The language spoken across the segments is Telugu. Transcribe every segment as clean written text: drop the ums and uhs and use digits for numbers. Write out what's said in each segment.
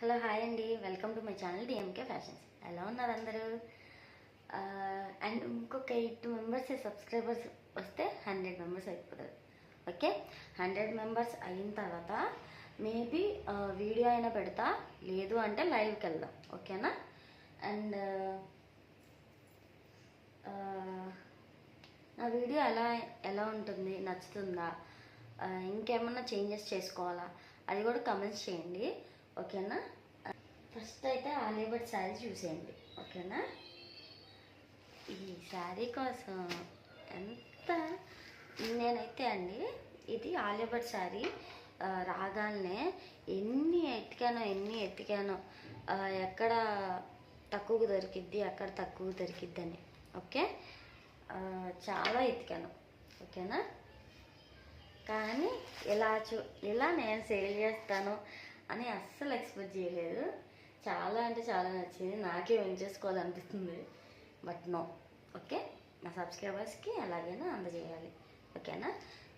హలో హాయ్ అండి, welcome to my channel DMK fashions. ఎలా ఉన్నారు అందరూ? అండ్ ఇంకొక 8 మెంబర్స్ సబ్స్క్రైబర్స్ వస్తే 100 మెంబర్స్ అయిపోతుంది. ఓకే, 100 మెంబర్స్ అయిన తర్వాత మేబీ వీడియో అయినా పెడతా, లేదు అంటే లైవ్కి వెళ్దాం. ఓకేనా? అండ్ నా వీడియో ఎలా ఉంటుంది, నచ్చుతుందా, ఇంకేమన్నా చేంజెస్ చేసుకోవాలా, అది కూడా కమెంట్స్ చేయండి. ఓకేనా? ఫస్ట్ అయితే ఆలియా భట్ శారీ చూసేయండి. ఓకేనా? ఈ శారీ కోసం నేనైతే అండి, ఇది ఆలియా భట్ శారీ రాగానే ఎన్ని ఎతికానో ఎక్కడ తక్కువకు దొరికిద్ది, ఎక్కడ తక్కువ దొరికిద్దని. ఓకే, చాలా ఎతికాను. ఓకేనా? కానీ ఇలా నేను సేల్ చేస్తాను అని అస్సలు ఎక్స్పెక్ట్ చేయలేదు. చాలా అంటే చాలా నచ్చింది, నాకే ఉంచేసుకోవాలనిపిస్తుంది. But no. ఓకే, నా సబ్స్క్రైబర్స్కి ఎలాగైనా అందజేయాలి. ఓకేనా?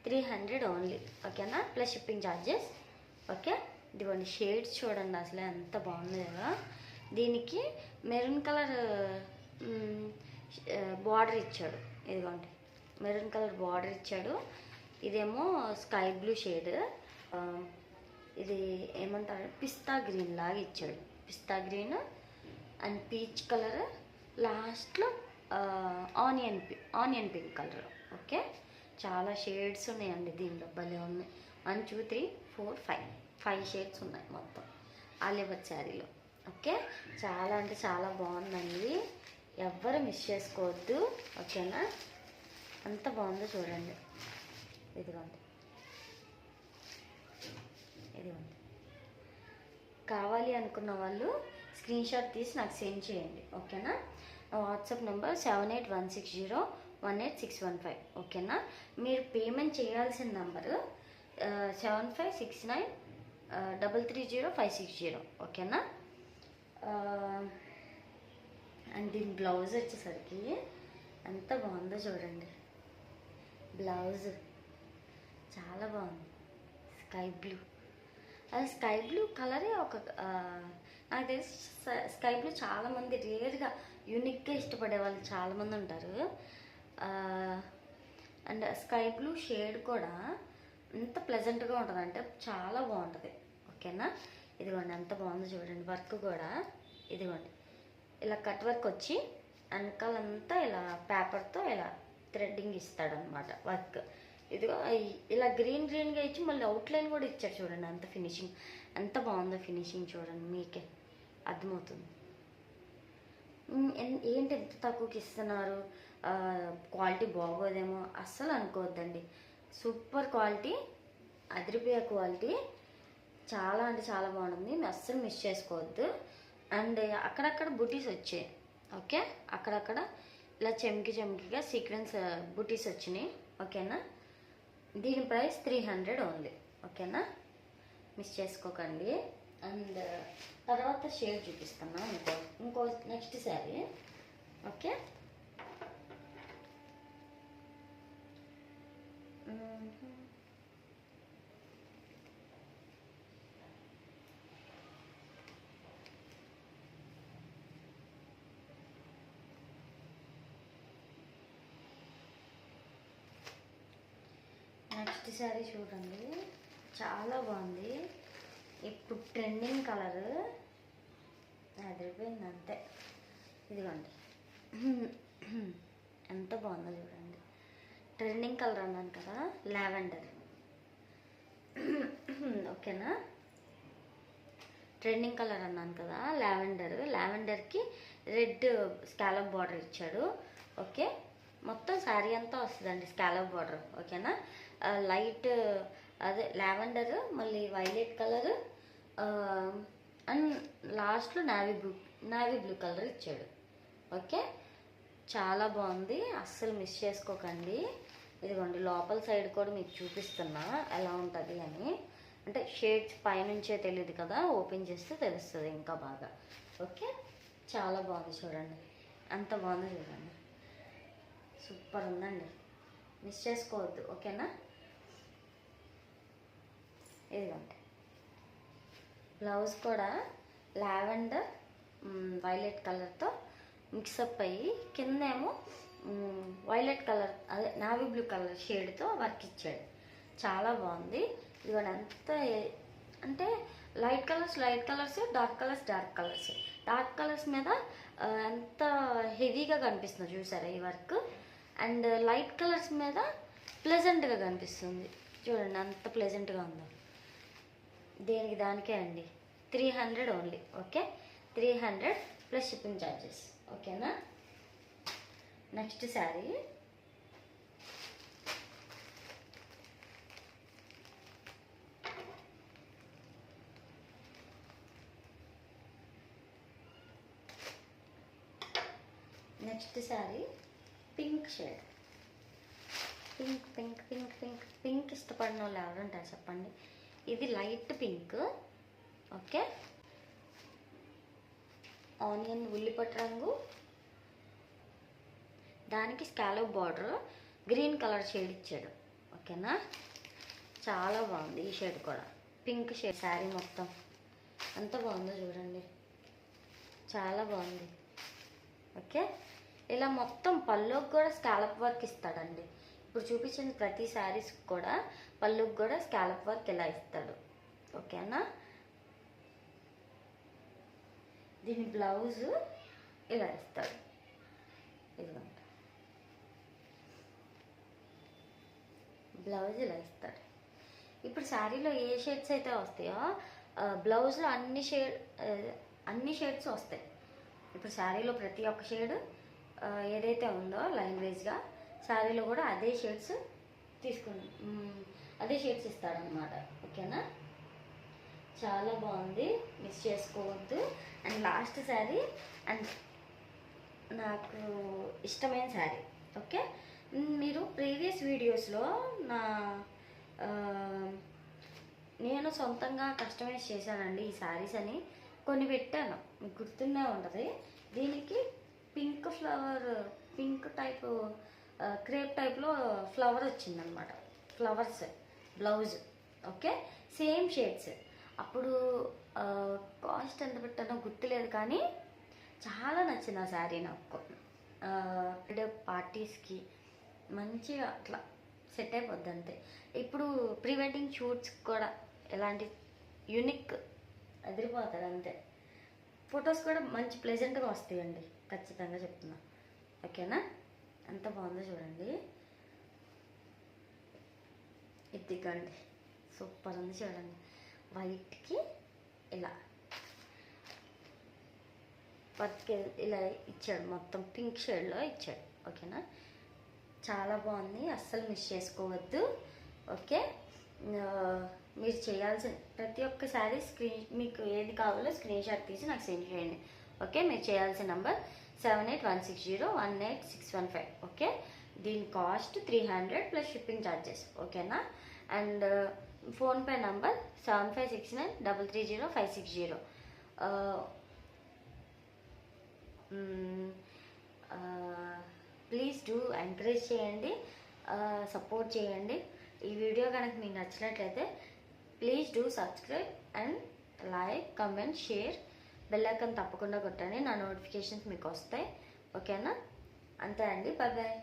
300 ఓన్లీ. ఓకేనా? Plus shipping charges. ఓకే, ఇదిగోండి షేడ్స్ చూడండి, అసలు ఎంత బాగుంది కదా. దీనికి మెరూన్ కలర్ బార్డర్ ఇచ్చాడు. ఇదిగోండి మెరూన్ కలర్ బార్డర్ ఇచ్చాడు. ఇదేమో స్కై బ్లూ షేడ్, ఇది ఏమంటారు, పిస్తా గ్రీన్ లాగా ఇచ్చాడు. పిస్తా గ్రీన్ అండ్ పీచ్ కలర్, లాస్ట్లో ఆనియన్ పింక్ కలర్. ఓకే, చాలా షేడ్స్ ఉన్నాయండి దీనిలో, భలే ఉన్నాయి. 1 2 3 4 5 షేడ్స్ ఉన్నాయి మొత్తం ఆలియా భట్ శారీలో. ఓకే, చాలా అంటే చాలా బాగుందండి, ఎవ్వరు మిస్ చేసుకోవద్దు. ఓకేనా? అంత బాగుందో చూడండి. ఇదిగోండి కావాలి అనుకున్న వాళ్ళు స్క్రీన్ షాట్ తీసి నాకు సెండ్ చేయండి. ఓకేనా? WhatsApp number 7816018615. ఓకేనా? మీరు పేమెంట్ చేయాల్సిన నెంబరు 7569330560. ఓకేనా? అండ్ దీని బ్లౌజ్ వచ్చేసరికి ఎంత బాగుందో చూడండి. బ్లౌజ్ చాలా బాగుంది, స్కై బ్లూ. అది స్కై బ్లూ కలరే నాకు తెలిసి స్కై బ్లూ చాలామంది రేర్గా యూనిక్గా ఇష్టపడే వాళ్ళు చాలామంది ఉంటారు. అండ్ స్కై బ్లూ షేడ్ కూడా ఎంత ప్లెజెంట్గా ఉంటుంది అంటే చాలా బాగుంటుంది. ఓకేనా? ఇదిగోండి ఎంత బాగుందో చూడండి. వర్క్ కూడా ఇదిగోండి ఇలా కట్ వర్క్ వచ్చి వెనకాలంతా ఇలా పేపర్తో ఇలా థ్రెడ్డింగ్ ఇస్తాడనమాట వర్క్. ఇదిగో ఇలా గ్రీన్గా ఇచ్చి మళ్ళీ అవుట్లైన్ కూడా ఇచ్చాడు చూడండి. అంత ఫినిషింగ్ ఎంత బాగుందో, ఫినిషింగ్ చూడండి, మీకే అర్థమవుతుంది. ఏంటి ఎంత తక్కువకి ఇస్తున్నారు, క్వాలిటీ బాగోదేమో అస్సలు అనుకోవద్దండి. సూపర్ క్వాలిటీ, అదిరిపోయే క్వాలిటీ, చాలా అంటే చాలా బాగుంటుంది. మీరు అస్సలు మిస్ చేసుకోవద్దు. అండ్ అక్కడక్కడ బుటీస్ వచ్చాయి. ఓకే, అక్కడక్కడ ఇలా చెమ్కిగా సీక్వెన్స్ బుటీస్ వచ్చినాయి. ఓకేనా? దీని ప్రైస్ 300 ఓన్లీ. ఓకేనా? మిస్ చేసుకోకండి. అండ్ తర్వాత షేడ్ చూపిస్తున్నా, ఇంకో next sari. Okay, next sari చూడండి, చాలా బాగుంది. ఇప్పుడు ట్రెండింగ్ కలర్, అదిరిపోయింది అంతే. ఇదిగోండి ఎంత బాగుందో చూడండి. ట్రెండింగ్ కలర్ అన్నాను కదా, లావెండర్. ఓకేనా? ట్రెండింగ్ కలర్ అన్నాను కదా, లావెండర్కి రెడ్ స్కాలప్ బార్డర్ ఇచ్చాడు. ఓకే, మొత్తం శారీ అంతా వస్తుందండి స్కాలప్ బార్డర్. ఓకేనా? లైట్ అదే లావెండర్, మళ్ళీ వైలెట్ కలర్ అండ్ లాస్ట్లో నావీ బ్లూ కలర్ ఇచ్చాడు. ఓకే, చాలా బాగుంది, అస్సలు మిస్ చేసుకోకండి. ఇదిగోండి లోపల సైడ్ కూడా మీకు చూపిస్తున్నా ఎలా ఉంటుంది అని. అంటే షేడ్స్ పైనుంచే తెలియదు కదా, ఓపెన్ చేస్తే తెలుస్తుంది ఇంకా బాగా. ఓకే, చాలా బాగుంది చూడండి, అంత బాగుంది చూడండి, సూపర్ ఉందండి, మిస్ చేసుకోవద్దు. ఓకేనా? ఇదిగోండి బ్లౌజ్ కూడా లావెండర్ వైలెట్ కలర్తో మిక్సప్ అయ్యి కిందేమో వైలెట్ కలర్ అదే నావీ బ్లూ కలర్ షేడ్తో వర్క్ ఇచ్చాడు. చాలా బాగుంది. ఇదిగోండి ఎంత అంటే light colours, dark colours. Dark colours మీద ఎంత హెవీగా కనిపిస్తుంది చూసారా ఈ వర్క్. అండ్ లైట్ కలర్స్ మీద ప్లెజెంట్గా కనిపిస్తుంది. చూడండి అంత ప్లెజెంట్గా ఉందో. దానికే అండి 300 only. Okay, 300 plus shipping charges. ఓకేనా. Next sari pink shade. Pink ఇష్టపడిన వాళ్ళు ఎవరుంటారు చెప్పండి. ఇది లైట్ పింక్. ఓకే, ఆనియన్ ఉల్లిపట్టు రంగు, దానికి scallop border green colour shade ఇచ్చాడు. ఓకేనా, చాలా బాగుంది ఈ షేడ్ కూడా. పింక్ షేడ్ శారీ మొత్తం ఎంత బాగుందో చూడండి, చాలా బాగుంది. ఓకే, ఇలా మొత్తం పళ్ళుకి కూడా స్కాలప్ వర్క్ ఇస్తాడండి. ఇప్పుడు చూపించిన ప్రతి శారీస్ కూడా పళ్ళుకి కూడా స్కాలప్ వర్క్ ఇలా ఇస్తాడు. ఓకేనా. దీని బ్లౌజ్ ఇలా ఇస్తాడు. ఇదిగోండి బ్లౌజ్ ఇలా ఇస్తాడు. ఇప్పుడు శారీలో ఏ షేడ్స్ అయితే వస్తాయో బ్లౌజ్లో అన్ని షేడ్స్ వస్తాయి. ఇప్పుడు శారీలో ప్రతి ఒక్క షేడ్ ఏదైతే ఉందో లైన్ వైజ్గా శారీలో కూడా అదే షేడ్స్ ఇస్తాడనమాట. ఓకేనా, చాలా బాగుంది, మిస్ చేసుకోవద్దు. అండ్ లాస్ట్ శారీ అండ్ నాకు ఇష్టమైన శారీ. ఓకే, మీరు ప్రీవియస్ వీడియోస్లో నేను సొంతంగా కస్టమైజ్ చేశానండి ఈ శారీస్ అని కొన్ని పెట్టాను, మీకు గుర్తుండే ఉంటుంది. దీనికి పింక్ టైప్ క్రేప్ టైప్లో ఫ్లవర్ వచ్చిందనమాట, flowers blouse. Okay, same shades. అప్పుడు కాస్ట్ ఎంత పెట్టానో గుర్తులేదు, కానీ చాలా నచ్చింది ఆ శారీ నాకు. పార్టీస్కి మంచిగా అట్లా సెట్ అయిపోద్ది అంతే. ఇప్పుడు ప్రీ వెడ్డింగ్ షూట్స్ కూడా ఎలాంటి యూనిక్ అదిరిపోతాడు అంతే. ఫొటోస్ కూడా మంచి ప్లెజెంట్గా వస్తాయండి, ఖచ్చితంగా చెప్తున్నా. ఓకేనా, ఎంత బాగుందో చూడండి. ఇదిగోండి సూపర్ ఉంది చూడండి. వైట్కి ఇలా వర్క్ ఇలా ఇచ్చాడు, మొత్తం పింక్ షేడ్లో ఇచ్చాడు. ఓకేనా, చాలా బాగుంది, అస్సలు మిస్ చేసుకోవద్దు. ఓకే, మీరు చేయాల్సిన ప్రతి ఒక్క శారీ మీకు ఏది కావాలో స్క్రీన్ షాట్ తీసి నాకు సెండ్ చేయండి. ఓకే, మీరు చేయాల్సిన నంబర్ 7816018615. ఓకే, దీని కాస్ట్ 300 ప్లస్ షిప్పింగ్ ఛార్జెస్. ఓకేనా, and PhonePe number 7569330560. Please do encourage చేయండి, సపోర్ట్ చేయండి. ఈ వీడియో కనుక మీకు నచ్చినట్లయితే please do subscribe and like, comment, share, bell icon తప్పకుండా కొట్టండి, నా నోటిఫికేషన్స్ మీకు వస్తాయి. ఓకేనా, అంతే అండి, బాయ్ బాయ్.